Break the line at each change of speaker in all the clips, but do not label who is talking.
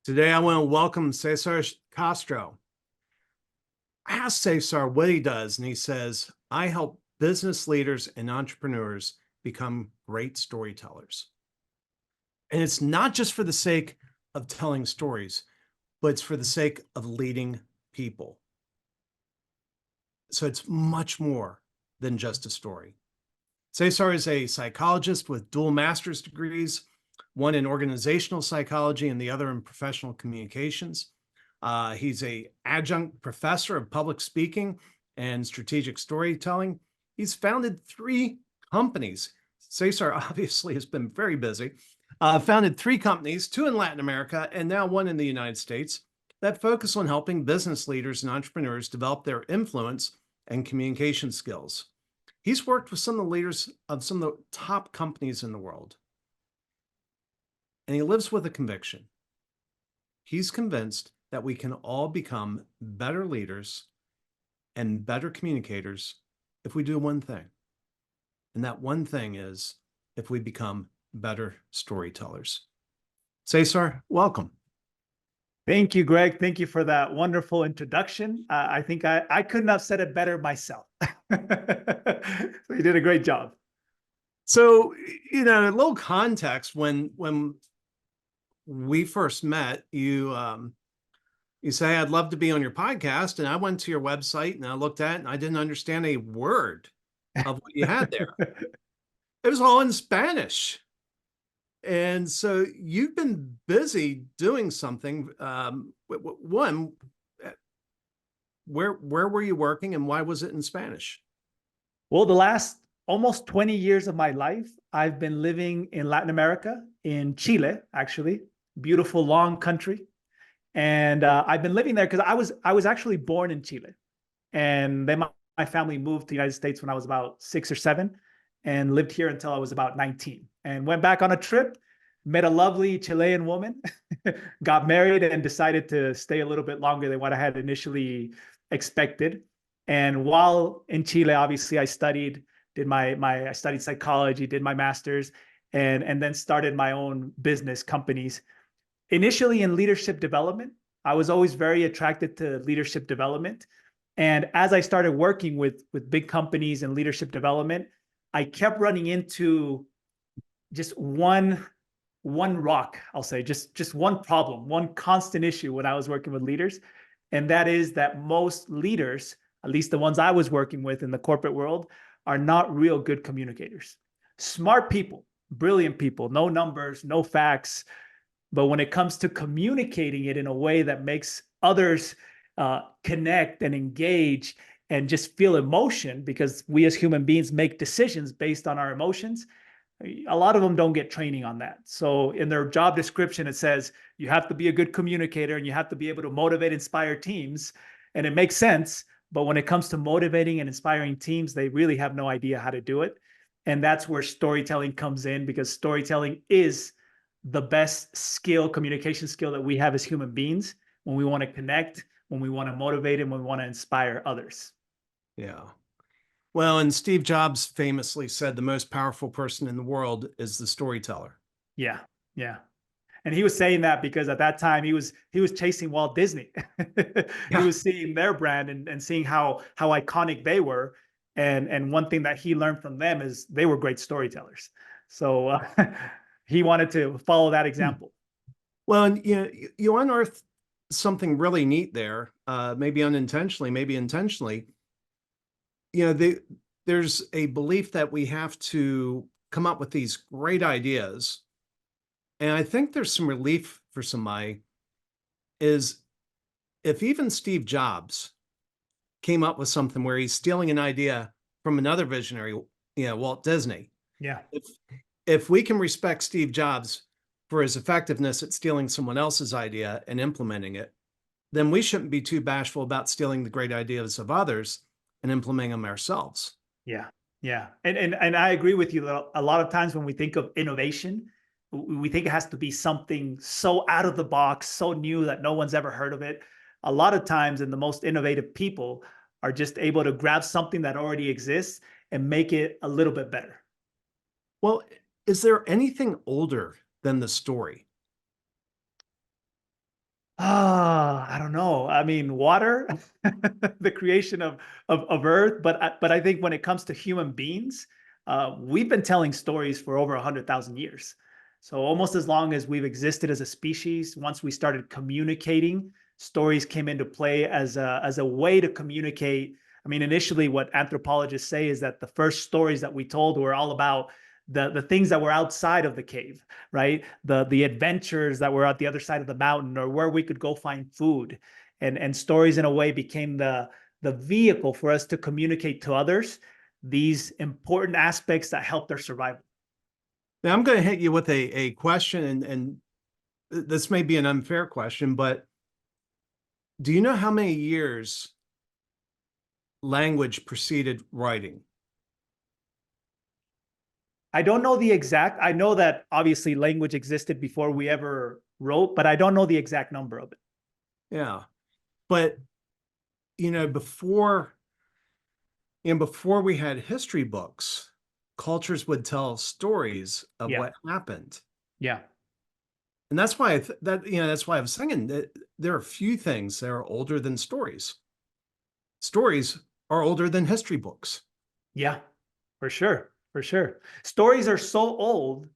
Today, I want to welcome Cesar Castro. I asked Cesar what he does, and he says, I help business leaders and entrepreneurs become great storytellers. And it's not just for the sake of telling stories, but it's for the sake of leading people. So it's much more than just a story. Cesar is a psychologist with dual master's degrees, one in organizational psychology and the other in professional communications. He's an adjunct professor of public speaking and strategic storytelling. He's founded 3 companies. Cesar obviously has been very busy. Founded 3 companies, 2 in Latin America and now 1 in the United States, that focus on helping business leaders and entrepreneurs develop their influence and communication skills. He's worked with some of the leaders of some of the top companies in the world. And he lives with a conviction. He's convinced that we can all become better leaders and better communicators if we do one thing. And that one thing is if we become better storytellers. Cesar, welcome.
Thank you, Greg. Thank you for that wonderful introduction. I think I couldn't have said it better myself. So you did a great job.
So, a little context, when we first met, you say, I'd love to be on your podcast. And I went to your website and I looked at it and I didn't understand a word of what you had there. It was all in Spanish. And so you've been busy doing something. One, where were you working and why was it in Spanish?
Well, the last almost 20 years of my life, I've been living in Latin America, in Chile, actually, beautiful, long country. And I've been living there because I was actually born in Chile. And then my family moved to the United States when I was about 6 or 7 and lived here until I was about 19 and went back on a trip, met a lovely Chilean woman, got married and decided to stay a little bit longer than what I had initially expected. And while in Chile, obviously I studied, I studied psychology, did my master's, and then started my own business companies. Initially in leadership development, I was always very attracted to leadership development. And as I started working with big companies and leadership development, I kept running into just one rock, I'll say, just one problem, one constant issue when I was working with leaders. And that is that most leaders, at least the ones I was working with in the corporate world, are not real good communicators. Smart people, brilliant people, no numbers, no facts. But when it comes to communicating it in a way that makes others connect and engage and just feel emotion, because we as human beings make decisions based on our emotions, a lot of them don't get training on that. So in their job description, it says you have to be a good communicator and you have to be able to motivate, inspire teams. And it makes sense. But when it comes to motivating and inspiring teams, they really have no idea how to do it. And that's where storytelling comes in, because storytelling is the best skill, communication skill that we have as human beings when we want to connect, when we want to motivate, and when we want to inspire others.
Yeah. Well, and Steve Jobs famously said the most powerful person in the world is the storyteller.
Yeah. Yeah. And he was saying that because at that time he was chasing Walt Disney. He was seeing their brand and seeing how iconic they were. And one thing that he learned from them is they were great storytellers. So he wanted to follow that example.
Well, and you unearthed something really neat there, maybe unintentionally, maybe intentionally. There's a belief that we have to come up with these great ideas. And I think there's some relief for somebody is if even Steve Jobs came up with something where he's stealing an idea from another visionary, Walt Disney.
Yeah.
If we can respect Steve Jobs for his effectiveness at stealing someone else's idea and implementing it, then we shouldn't be too bashful about stealing the great ideas of others and implementing them ourselves.
Yeah. Yeah. And I agree with you that a lot of times when we think of innovation, we think it has to be something so out of the box, so new that no one's ever heard of it. A lot of times, and the most innovative people are just able to grab something that already exists and make it a little bit better.
Well, is there anything older than the story?
know. I mean, water, the creation of Earth, but I think when it comes to human beings, we've been telling stories for over 100,000 years. So almost as long as we've existed as a species, once we started communicating, stories came into play as a way to communicate. I mean, initially, what anthropologists say is that the first stories that we told were all about the things that were outside of the cave, right? The adventures that were at the other side of the mountain, or where we could go find food. And stories in a way became the vehicle for us to communicate to others these important aspects that help their survival.
Now I'm going to hit you with a question, and this may be an unfair question, but do you know how many years language preceded writing?
I don't know the exact. I know that obviously language existed before we ever wrote, but I don't know the exact number of it.
Yeah. But, before we had history books, cultures would tell stories of
Yeah.
what happened.
Yeah.
And that's why that's why I was saying that there are few things that are older than stories. Stories are older than history books.
Yeah, for sure. For sure. Stories are so old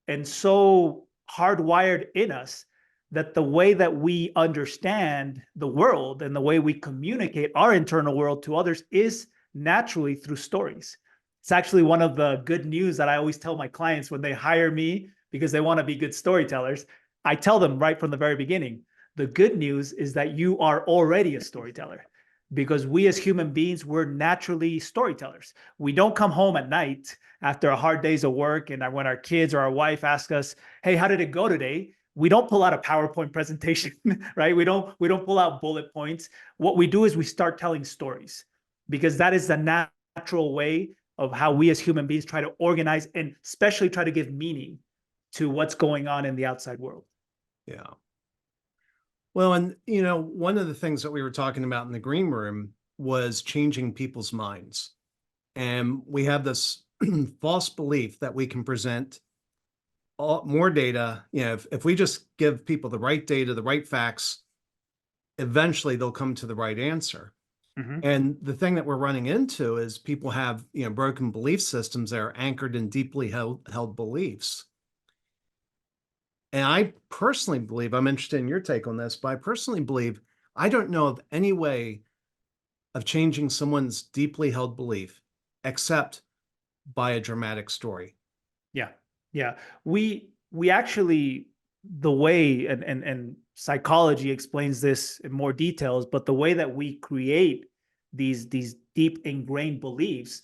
and so hardwired in us that the way that we understand the world and the way we communicate our internal world to others is naturally through stories. It's actually one of the good news that I always tell my clients when they hire me because they want to be good storytellers. I tell them right from the very beginning, the good news is that you are already a storyteller, because we as human beings, we're naturally storytellers. We don't come home at night after a hard days of work and when our kids or our wife ask us, hey, how did it go today? We don't pull out a PowerPoint presentation, right? We don't pull out bullet points. What we do is we start telling stories, because that is the natural way of how we as human beings try to organize and especially try to give meaning to what's going on in the outside world.
Yeah. Well, and one of the things that we were talking about in the green room was changing people's minds. And we have this false belief that we can present more data. If we just give people the right data, the right facts, eventually they'll come to the right answer.
Mm-hmm.
And the thing that we're running into is people have, broken belief systems that are anchored in deeply held beliefs. And I personally believe, I'm interested in your take on this, but I personally believe I don't know of any way of changing someone's deeply held belief except by a dramatic story.
Yeah. Yeah. We actually, the way and psychology explains this in more details, but the way that we create these deep ingrained beliefs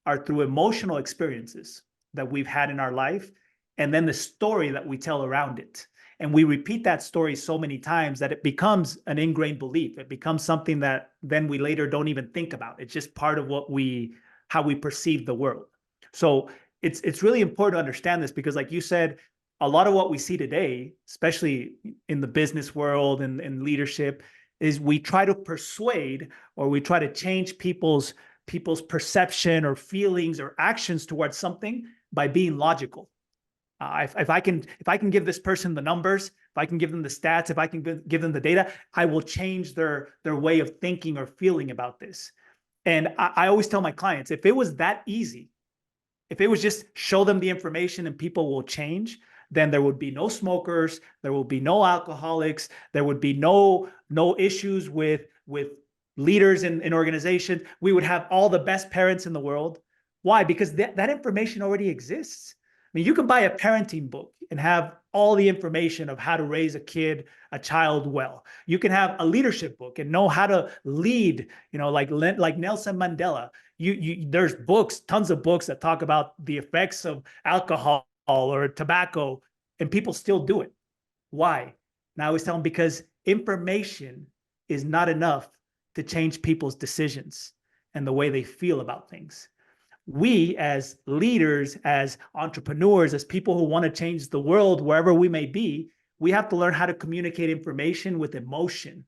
are through emotional experiences that we've had in our life, and then the story that we tell around it. And we repeat that story so many times that it becomes an ingrained belief. It becomes something that then we later don't even think about. It's just part of how we perceive the world. So it's really important to understand this, because like you said, a lot of what we see today, especially in the business world and leadership, is we try to persuade, or we try to change people's perception or feelings or actions towards something by being logical. If I can give this person the numbers, if I can give them the stats, if I can give them the data, I will change their way of thinking or feeling about this. And I always tell my clients, if it was that easy, if it was just show them the information and people will change, then there would be no smokers, there will be no alcoholics, there would be no issues with leaders in organizations. We would have all the best parents in the world. Why? Because that information already exists. I mean, you can buy a parenting book and have all the information of how to raise a child well. You can have a leadership book and know how to lead, like Nelson Mandela. There's books, tons of books that talk about the effects of alcohol or tobacco, and people still do it. Why? And I always tell them, because information is not enough to change people's decisions and the way they feel about things. We as leaders, as entrepreneurs, as people who want to change the world wherever we may be, we have to learn how to communicate information with emotion,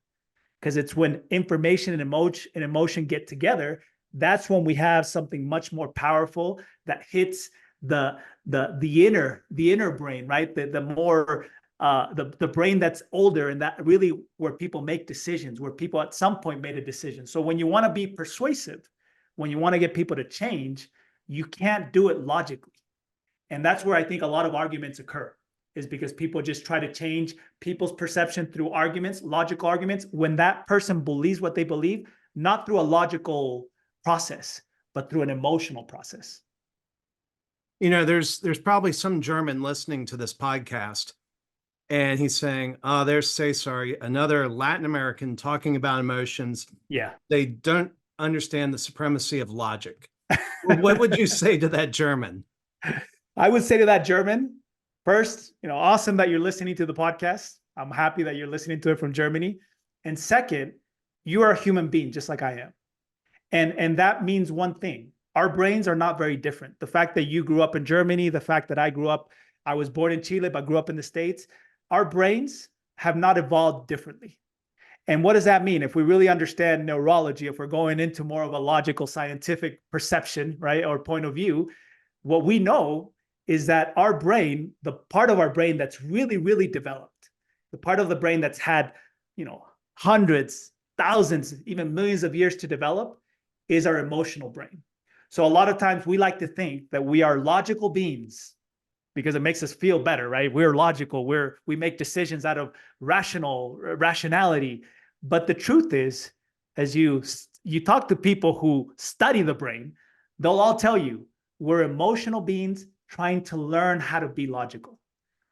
because it's when information and emotion get together, that's when we have something much more powerful that hits the inner brain, right? The more the brain that's older, and that really where people make decisions, where people at some point made a decision. So when you want to be persuasive, when you want to get people to change, you can't do it logically. And that's where I think a lot of arguments occur, is because people just try to change people's perception through arguments, logical arguments, when that person believes what they believe, not through a logical process, but through an emotional process.
You know, there's probably some German listening to this podcast, and he's saying, "Oh, there's Cesar, another Latin American talking about emotions.
Yeah.
They don't understand the supremacy of logic." What would you say to that German?
I would say to that German, first, awesome that you're listening to the podcast. I'm happy that you're listening to it from Germany. And second, you are a human being just like I am. And that means one thing. Our brains are not very different. The fact that you grew up in Germany, the fact that I was born in Chile, but grew up in the States, our brains have not evolved differently. And what does that mean? If we really understand neurology, if we're going into more of a logical, scientific perception, right, or point of view, what we know is that our brain, the part of our brain that's really, really developed, the part of the brain that's had, hundreds, thousands, even millions of years to develop, is our emotional brain. So a lot of times we like to think that we are logical beings because it makes us feel better, right? We're logical. We make decisions out of rationality. But the truth is, as you talk to people who study the brain, they'll all tell you we're emotional beings trying to learn how to be logical.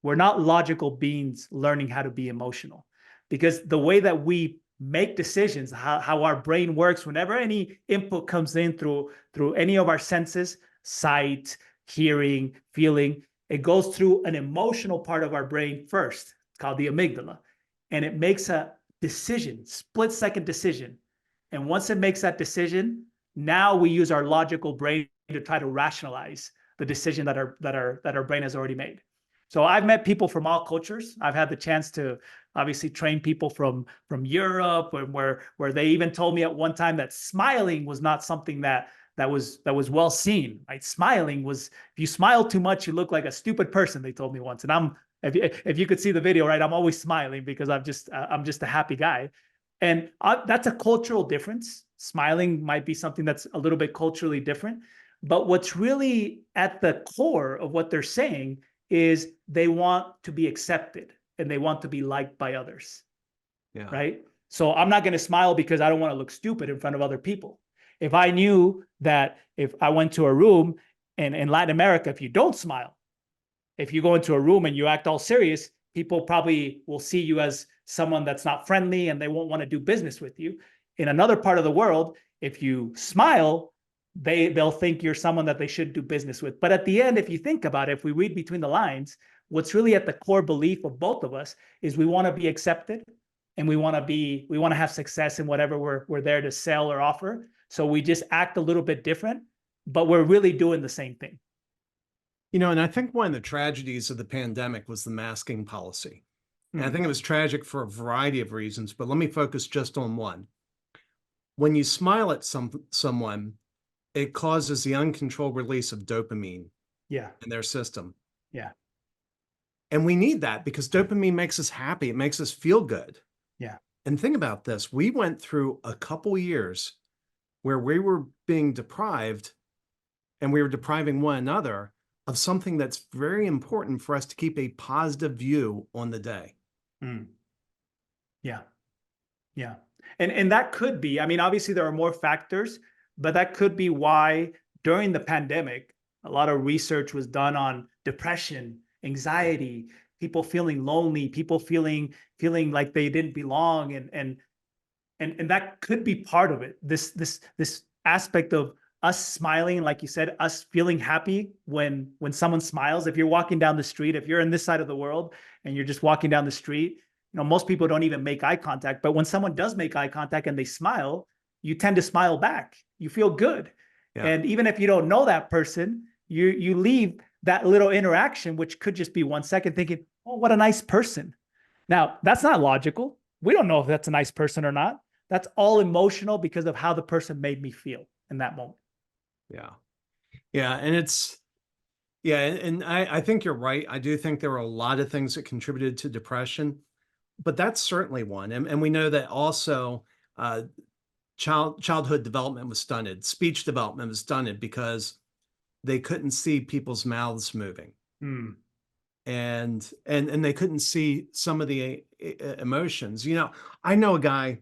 We're not logical beings learning how to be emotional, because the way that we make decisions, how our brain works, whenever any input comes in through any of our senses, sight, hearing, feeling, it goes through an emotional part of our brain first. It's called the amygdala. And it makes a decision, split-second decision. And once it makes that decision, now we use our logical brain to try to rationalize the decision that our brain has already made. So I've met people from all cultures. I've had the chance to obviously train people from Europe, where they even told me at one time that smiling was not something that was well seen. Right? Smiling was, if you smile too much, you look like a stupid person, they told me once. And if you could see the video, right, I'm always smiling because I'm just a happy guy. And that's a cultural difference. Smiling might be something that's a little bit culturally different. But what's really at the core of what they're saying is they want to be accepted and they want to be liked by others. Yeah. Right? So I'm not going to smile because I don't want to look stupid in front of other people. If I knew that if I went to a room, and in Latin America, if you don't smile, if you go into a room and you act all serious, people probably will see you as someone that's not friendly and they won't want to do business with you. In another part of the world, if you smile, they'll think you're someone that they should do business with. But at the end, if you think about it, if we read between the lines, what's really at the core belief of both of us is we want to be accepted and we want to have success in whatever we're there to sell or offer. So we just act a little bit different, but we're really doing the same thing.
And I think one of the tragedies of the pandemic was the masking policy. And I think it was tragic for a variety of reasons, but let me focus just on one. When you smile at someone, it causes the uncontrolled release of dopamine in their system.
Yeah.
And we need that because dopamine makes us happy. It makes us feel good.
Yeah.
And think about this. We went through a couple years where we were being deprived and we were depriving one another of something that's very important for us to keep a positive view on the day.
Yeah. Yeah. And that could be, I mean, obviously there are more factors, but that could be why during the pandemic, a lot of research was done on depression, anxiety, people feeling lonely, people feeling like they didn't belong. And that could be part of it. This aspect of us smiling, like you said, us feeling happy when someone smiles. If you're walking down the street, if you're in this side of the world and you're just walking down the street, most people don't even make eye contact. But when someone does make eye contact and they smile, you tend to smile back. You feel good. Yeah. And even if you don't know that person, you leave that little interaction, which could just be 1 second, thinking, oh, what a nice person. Now, that's not logical. We don't know if that's a nice person or not. That's all emotional because of how the person made me feel in that moment.
Yeah. Yeah. And it's, Yeah, and I think you're right. I do think there were a lot of things that contributed to depression, but that's certainly one. And we know that also uh, childhood development was stunted, speech development was stunted because they couldn't see people's mouths moving,
Hmm.
and they couldn't see some of the emotions. I know a guy.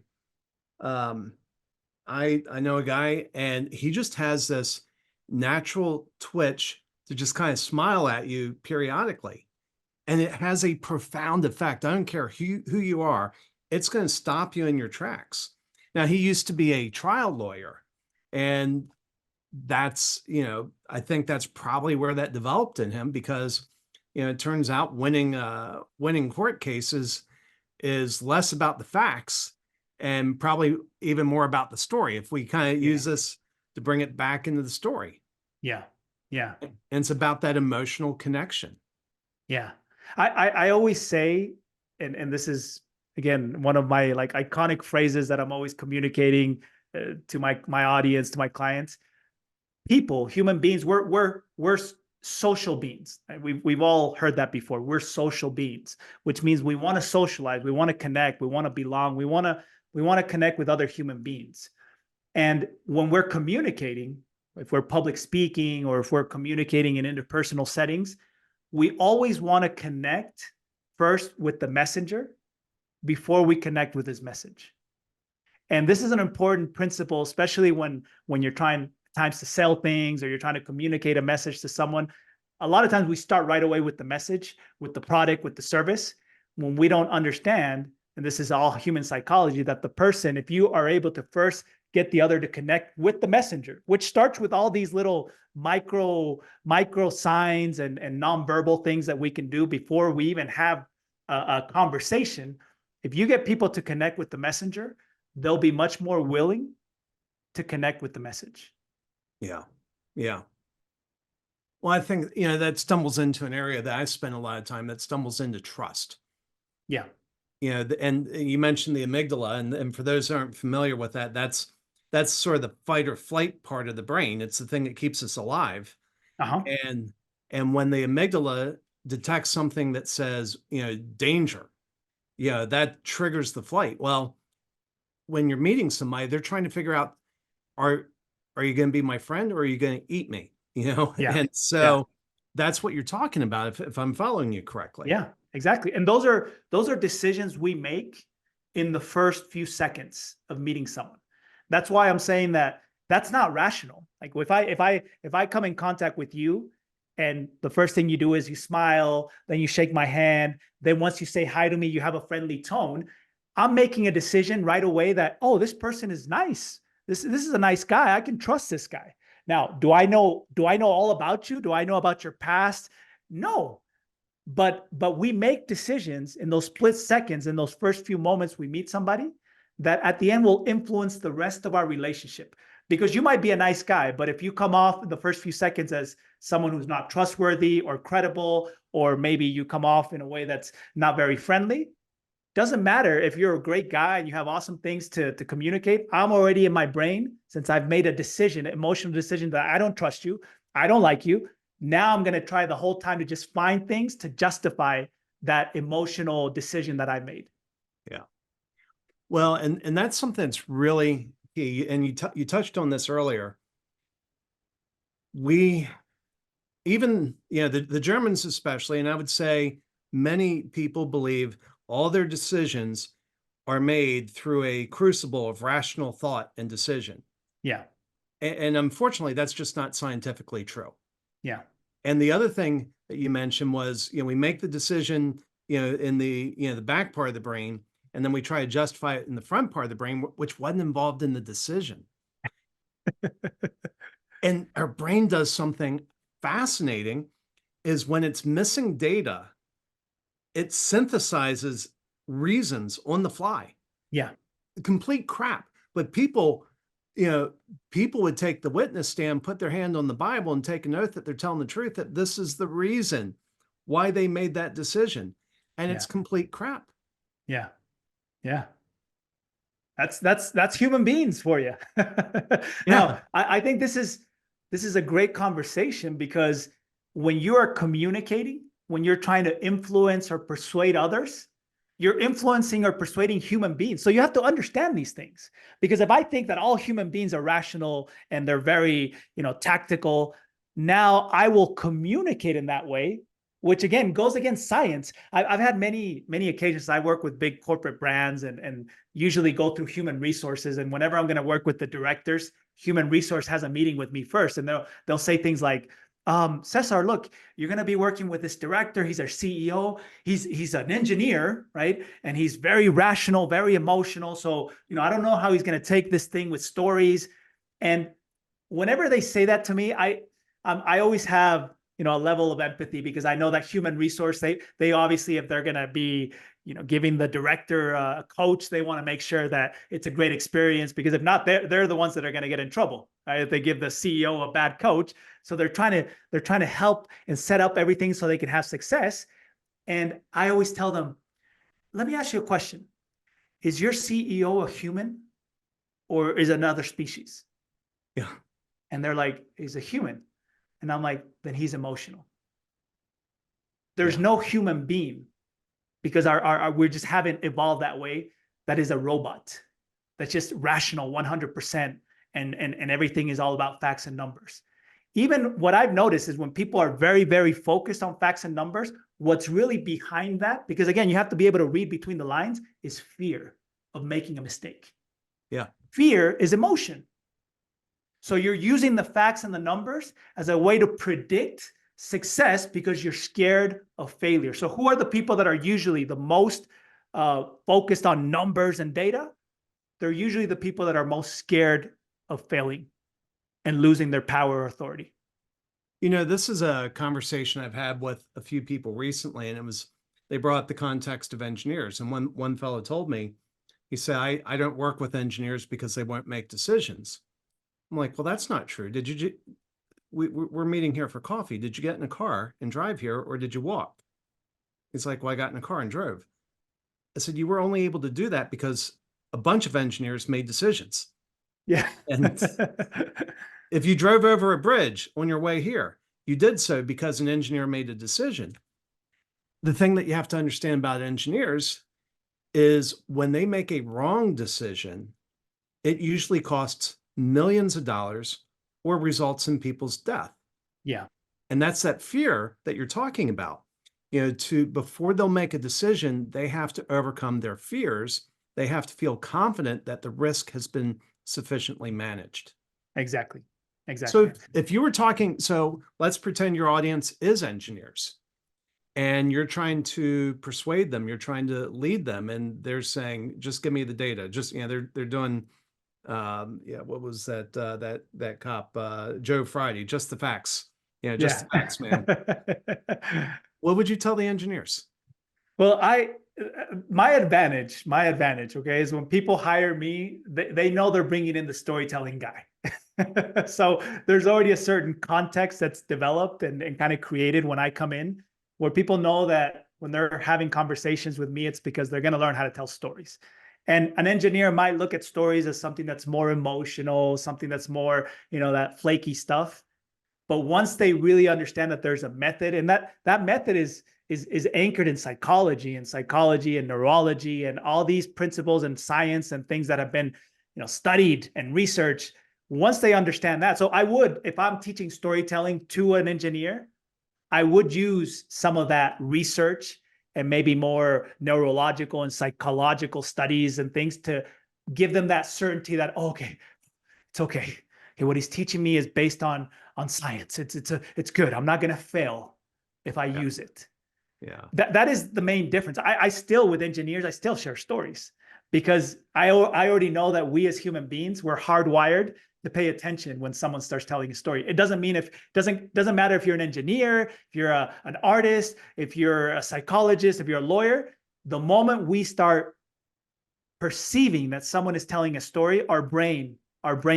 Um, I know a guy, and he just has this natural twitch to just kind of smile at you periodically, and it has a profound effect. I don't care who you are, it's going to stop you in your tracks. Now, he used to be a trial lawyer, and I think that's probably where that developed in him because, it turns out winning court cases is less about the facts and probably even more about the story if we kind of
Yeah.
use this to bring it back into the story.
Yeah. Yeah.
And it's about that emotional connection.
Yeah. I always say, and this is again one of my like iconic phrases that I'm always communicating to my audience, to my clients. People, human beings, we're social beings. Right? We've all heard that before. We're social beings, which means we want to socialize, we want to connect, we want to belong, we want to connect with other human beings. And when we're communicating, if we're public speaking or if we're communicating in interpersonal settings, we always want to connect first with the messenger before we connect with his message. And this is an important principle, especially when you're trying times to sell things or you're trying to communicate a message to someone. A lot of times we start right away with the message, with the product, with the service, when we don't understand, and this is all human psychology, that the person, if you are able to first get the other to connect with the messenger, which starts with all these little micro signs and nonverbal things that we can do before we even have a conversation. If you get people to connect with the messenger, they'll be much more willing to connect with the message.
Yeah. Yeah. Well, I think, that stumbles into an area that I spend a lot of time that stumbles into trust.
Yeah.
And you mentioned the amygdala, and for those who aren't familiar with that, that's sort of the fight or flight part of the brain. It's the thing that keeps us alive.
Uh-huh.
And when the amygdala detects something that says, danger, that triggers the flight. Well, when you're meeting somebody, they're trying to figure out, are are you going to be my friend or are you going to eat me?
Yeah.
And
Yeah.
so that's what you're talking about, if I'm following you correctly.
Yeah, exactly. And those are decisions we make in the first few seconds of meeting someone. That's why I'm saying that that's not rational. Like if I come in contact with you and the first thing you do is you smile, then you shake my hand, then once you say hi to me, you have a friendly tone, I'm making a decision right away that, oh, this person is nice. This is a nice guy. I can trust this guy. Now, do I know all about you? Do I know about your past? No, but we make decisions in those split seconds, in those first few moments we meet somebody, that at the end will influence the rest of our relationship. Because you might be a nice guy, but if you come off in the first few seconds as someone who's not trustworthy or credible, or maybe you come off in a way that's not very friendly, doesn't matter if you're a great guy and you have awesome things to communicate. I'm already in my brain, since I've made a decision, an emotional decision, that I don't trust you, I don't like you. Now I'm going to try the whole time to just find things to justify that emotional decision that I made.
Yeah. Well, and that's something that's really key. And you touched on this earlier. We even, the Germans especially, and I would say many people believe all their decisions are made through a crucible of rational thought and decision.
Yeah.
And unfortunately, that's just not scientifically true.
Yeah.
And the other thing that you mentioned was, we make the decision, in the back part of the brain, and then we try to justify it in the front part of the brain, which wasn't involved in the decision. And our brain does something fascinating, is when it's missing data, it synthesizes reasons on the fly.
Yeah.
Complete crap. But people would take the witness stand, put their hand on the Bible, and take an oath that they're telling the truth, that this is the reason why they made that decision. And it's
Yeah.
complete crap.
Yeah. Yeah. That's human beings for you.
Yeah.
Now, I think this is a great conversation, because when you are communicating, when you're trying to influence or persuade others, you're influencing or persuading human beings. So you have to understand these things. Because if I think that all human beings are rational and they're very, tactical, now I will communicate in that way, which again goes against science. I've had many occasions. I work with big corporate brands and usually go through human resources. And whenever I'm going to work with the directors, human resource has a meeting with me first, and they'll say things like, Cesar, look, you're going to be working with this director. He's our CEO. He's an engineer, right? And he's very rational, very emotional. So, I don't know how he's going to take this thing with stories. And whenever they say that to me, I always have, a level of empathy, because I know that human resource, they obviously, if they're going to be, giving the director a coach, they want to make sure that it's a great experience, because if not, they're the ones that are going to get in trouble, right? If they give the CEO a bad coach. So they're trying to help and set up everything so they can have success. And I always tell them, let me ask you a question. Is your CEO a human or is another species?
Yeah.
And they're like, he's a human. And I'm like, then he's emotional. There's no human being, because we just haven't evolved that way. That is a robot that's just rational 100%. And everything is all about facts and numbers. Even what I've noticed is when people are very, very focused on facts and numbers, what's really behind that, because again, you have to be able to read between the lines, is fear of making a mistake.
Yeah.
Fear is emotion. So you're using the facts and the numbers as a way to predict success because you're scared of failure. So who are the people that are usually the most focused on numbers and data? They're usually the people that are most scared of failing and losing their power or authority.
This is a conversation I've had with a few people recently, and they brought the context of engineers. And one fellow told me, he said, I don't work with engineers because they won't make decisions. I'm like, well, that's not true. We're meeting here for coffee. Did you get in a car and drive here, or did you walk? He's like, well, I got in a car and drove. I said, you were only able to do that because a bunch of engineers made decisions.
Yeah.
And if you drove over a bridge on your way here, you did so because an engineer made a decision. The thing that you have to understand about engineers is when they make a wrong decision, it usually costs millions of dollars or results in people's death.
Yeah.
And that's that fear that you're talking about. Before they'll make a decision, they have to overcome their fears. They have to feel confident that the risk has been sufficiently managed.
Exactly.
So if you were talking, so let's pretend your audience is engineers and you're trying to persuade them, you're trying to lead them, and they're saying, just give me the data. Just, they're doing, what was that cop, Joe Friday, just the facts. Just the facts, man. What would you tell the engineers?
Well, my advantage, okay, is when people hire me, they know they're bringing in the storytelling guy. So there's already a certain context that's developed and kind of created when I come in, where people know that when they're having conversations with me, it's because they're going to learn how to tell stories. And an engineer might look at stories as something that's more emotional, something that's more, that flaky stuff. But once they really understand that there's a method, and that method is anchored in psychology and neurology and all these principles and science and things that have been, studied and researched. Once they understand that, so I would, if I'm teaching storytelling to an engineer, I would use some of that research and maybe more neurological and psychological studies and things to give them that certainty that, oh, okay, it's okay. Okay, what he's teaching me is based on science. It's good. I'm not going to fail if I use it.
Yeah.
That is the main difference. I still, with engineers, I still share stories because I already know that we as human beings, we're hardwired to pay attention when someone starts telling a story. It doesn't mean doesn't matter if you're an engineer, if you're an artist, if you're a psychologist, if you're a lawyer. The moment we start perceiving that someone is telling a story, our brain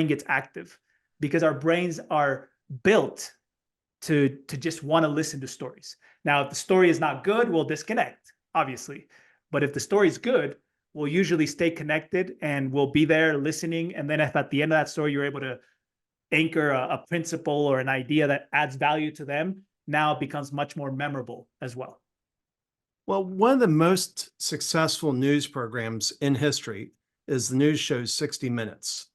gets active, because our brains are built to just want to listen to stories. Now, if the story is not good, we'll disconnect, obviously. But if the story is good, we'll usually stay connected and we'll be there listening. And then if at the end of that story, you're able to anchor a principle or an idea that adds value to them, now it becomes much more memorable as well.
Well, one of the most successful news programs in history is the news show 60 Minutes.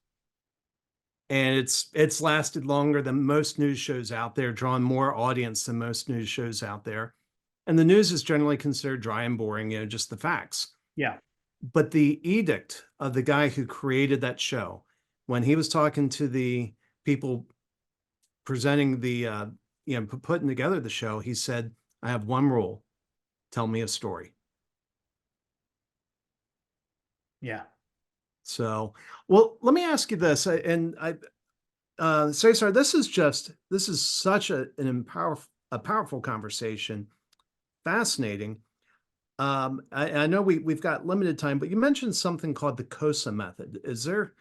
And it's lasted longer than most news shows out there, drawn more audience than most news shows out there. And the news is generally considered dry and boring, just the facts.
Yeah.
But the edict of the guy who created that show, when he was talking to the people presenting the, putting together the show, he said, I have one rule: tell me a story.
Yeah.
So, well, let me ask you this, Cesar, this is such a powerful conversation, fascinating. I know we've got limited time, but you mentioned something called the COSA method. Is there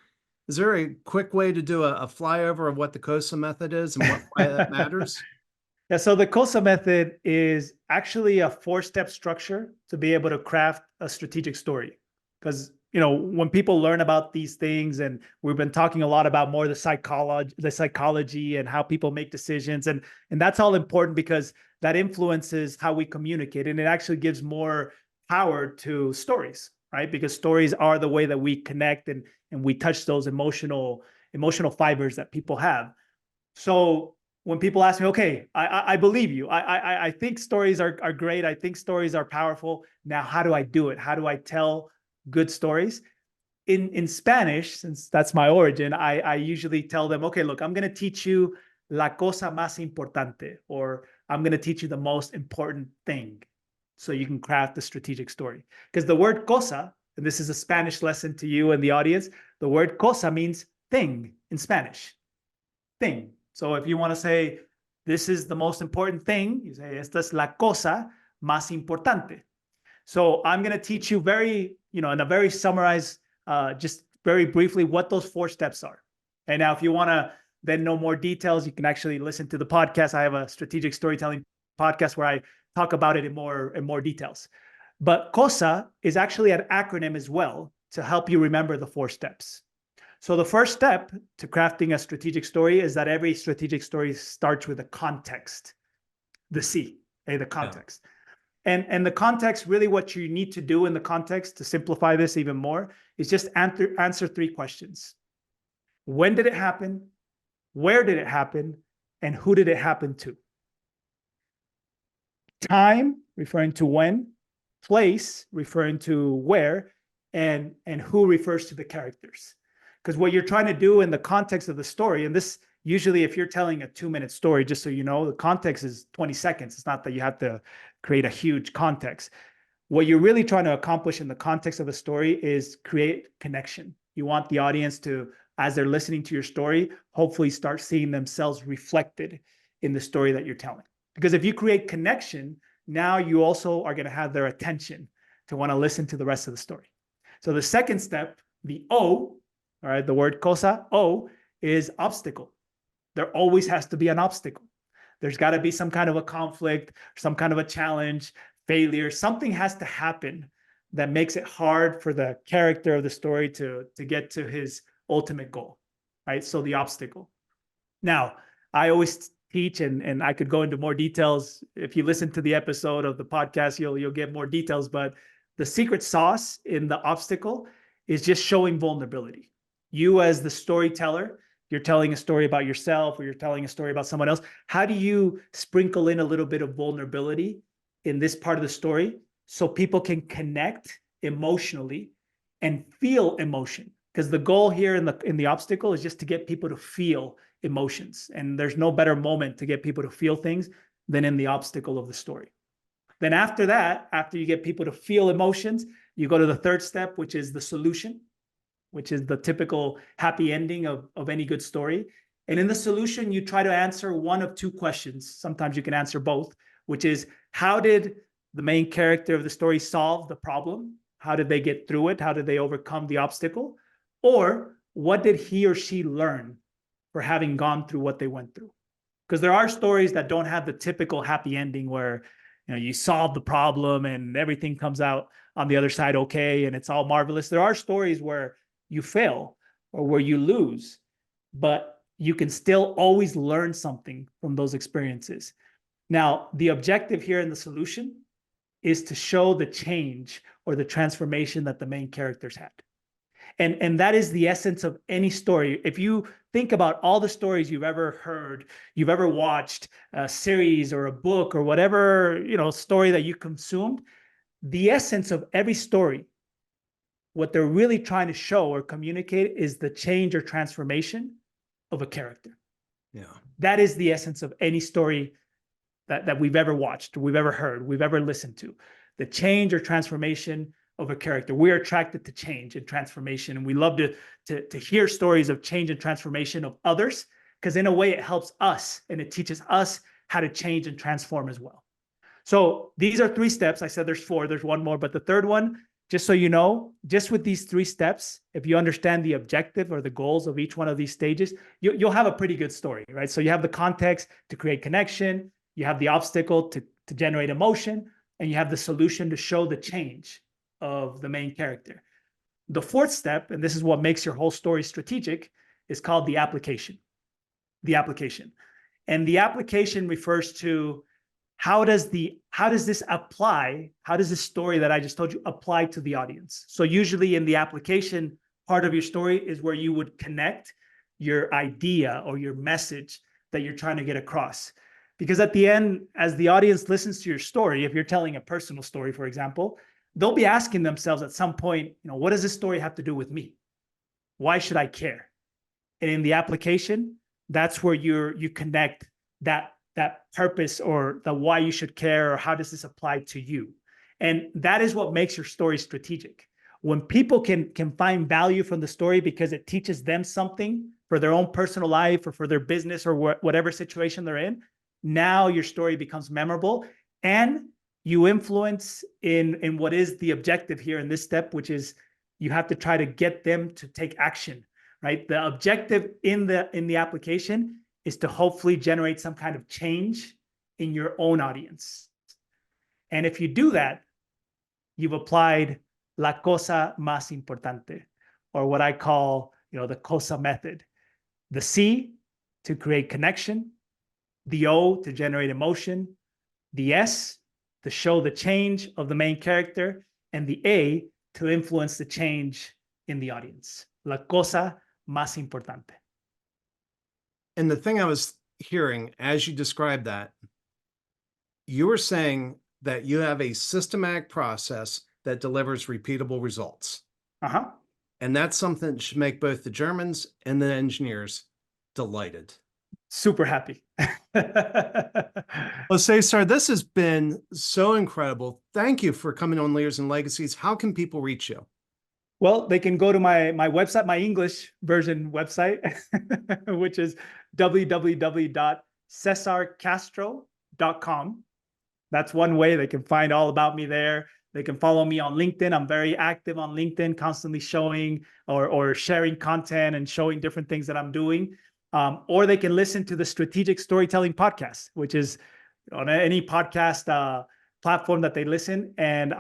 a quick way to do a flyover of what the COSA method is and why that matters?
Yeah, so the COSA method is actually a 4-step structure to be able to craft a strategic story. Because, when people learn about these things, and we've been talking a lot about more the psychology and how people make decisions, and that's all important because that influences how we communicate, and it actually gives more power to stories, right? Because stories are the way that we connect and we touch those emotional fibers that people have. So when people ask me, okay, I believe you. I think stories are great. I think stories are powerful. Now, how do I do it? How do I tell good stories? In Spanish, since that's my origin, I usually tell them, okay, look, I'm going to teach you la cosa más importante, or I'm going to teach you the most important thing so you can craft a strategic story. Because the word cosa, and this is a Spanish lesson to you and the audience, the word cosa means thing in Spanish. Thing. So if you want to say, this is the most important thing, you say, esta es la cosa más importante. So I'm going to teach you in a very summarized, just very briefly, what those 4 steps are. And now if you want to then know more details, you can actually listen to the podcast. I have a strategic storytelling podcast where I talk about it in more details. But COSA is actually an acronym as well to help you remember the 4 steps. So the first step to crafting a strategic story is that every strategic story starts with a context, the C, the context. Yeah. And the context, really what you need to do in the context to simplify this even more is just answer 3 questions. When did it happen? Where did it happen? And who did it happen to? Time, referring to when, place, referring to where, and who refers to the characters. Because what you're trying to do in the context of the story, and this usually if you're telling a 2-minute story, just so you know, the context is 20 seconds. It's not that you have to create a huge context. What you're really trying to accomplish in the context of a story is create connection. You want the audience to, as they're listening to your story, hopefully start seeing themselves reflected in the story that you're telling. Because if you create connection, now you also are going to have their attention to want to listen to the rest of the story. So the second step, the O, all right, the word cosa, O, is obstacle. There always has to be an obstacle. There's got to be some kind of a conflict, some kind of a challenge, failure. Something has to happen that makes it hard for the character of the story to get to his ultimate goal, right? So the obstacle. Now, I always teach, and I could go into more details. If you listen to the episode of the podcast, you'll get more details. But the secret sauce in the obstacle is just showing vulnerability. You as the storyteller, you're telling a story about yourself or you're telling a story about someone else. How do you sprinkle in a little bit of vulnerability in this part of the story so people can connect emotionally and feel emotion? Because the goal here in the obstacle is just to get people to feel emotions. And there's no better moment to get people to feel things than in the obstacle of the story. Then after that, after you get people to feel emotions, you go to the third step, which is the solution, which is the typical happy ending of any good story. And in the solution, you try to answer one of 2 questions. Sometimes you can answer both, which is, how did the main character of the story solve the problem? How did they get through it? How did they overcome the obstacle? Or what did he or she learn for having gone through what they went through? Because there are stories that don't have the typical happy ending where you solve the problem and everything comes out on the other side okay and it's all marvelous. There are stories where you fail or where you lose, but you can still always learn something from those experiences. Now, the objective here in the solution is to show the change or the transformation that the main characters had. And that is the essence of any story. If you think about all the stories you've ever heard, you've ever watched, a series or a book or whatever, story that you consumed, the essence of every story, what they're really trying to show or communicate is the change or transformation of a character.
Yeah.
That is the essence of any story that we've ever watched, we've ever heard, we've ever listened to. The change or transformation of a character. We're attracted to change and transformation, and we love to hear stories of change and transformation of others, because in a way it helps us and it teaches us how to change and transform as well. So these are 3 steps. I said there's 4, there's one more, but the third one, just so you know, just with these 3 steps, if you understand the objective or the goals of each one of these stages, you'll have a pretty good story, right? So you have the context to create connection, you have the obstacle to generate emotion, and you have the solution to show the change of the main character. The 4th step, and this is what makes your whole story strategic, is called the application. The application. And the application refers to how does this apply? How does this story that I just told you apply to the audience? So usually in the application part of your story is where you would connect your idea or your message that you're trying to get across. Because at the end, as the audience listens to your story, if you're telling a personal story, for example, they'll be asking themselves at some point, what does this story have to do with me? Why should I care? And in the application, that's where you connect that purpose or the why you should care, or how does this apply to you? And that is what makes your story strategic. When people can find value from the story because it teaches them something for their own personal life or for their business or whatever situation they're in, now your story becomes memorable, and you influence in what is the objective here in this step, which is you have to try to get them to take action, right? The objective in the application is to hopefully generate some kind of change in your own audience. And if you do that, you've applied la cosa más importante, or what I call, the COSA method. The C, to create connection, the O, to generate emotion, the S, to show the change of the main character, and the A, to influence the change in the audience. La cosa más importante.
And the thing I was hearing as you described that, you were saying that you have a systematic process that delivers repeatable results.
Uh-huh.
And that's something that should make both the Germans and the engineers delighted.
Super happy.
Well, Cesar, this has been so incredible. Thank you for coming on Leaders and Legacies. How can people reach you?
Well, they can go to my website, my English version website, which is www.cesarcastro.com. That's one way they can find all about me there. They can follow me on LinkedIn. I'm very active on LinkedIn, constantly showing or sharing content and showing different things that I'm doing. Or they can listen to the Strategic Storytelling Podcast, which is on any podcast platform that they listen. And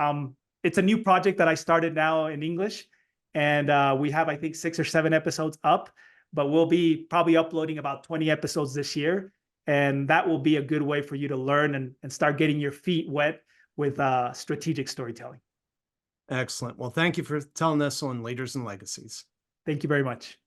it's a new project that I started now in English. And we have, I think, 6 or 7 episodes up, but we'll be probably uploading about 20 episodes this year. And that will be a good way for you to learn and start getting your feet wet with strategic storytelling.
Excellent. Well, thank you for telling us on Leaders and Legacies.
Thank you very much.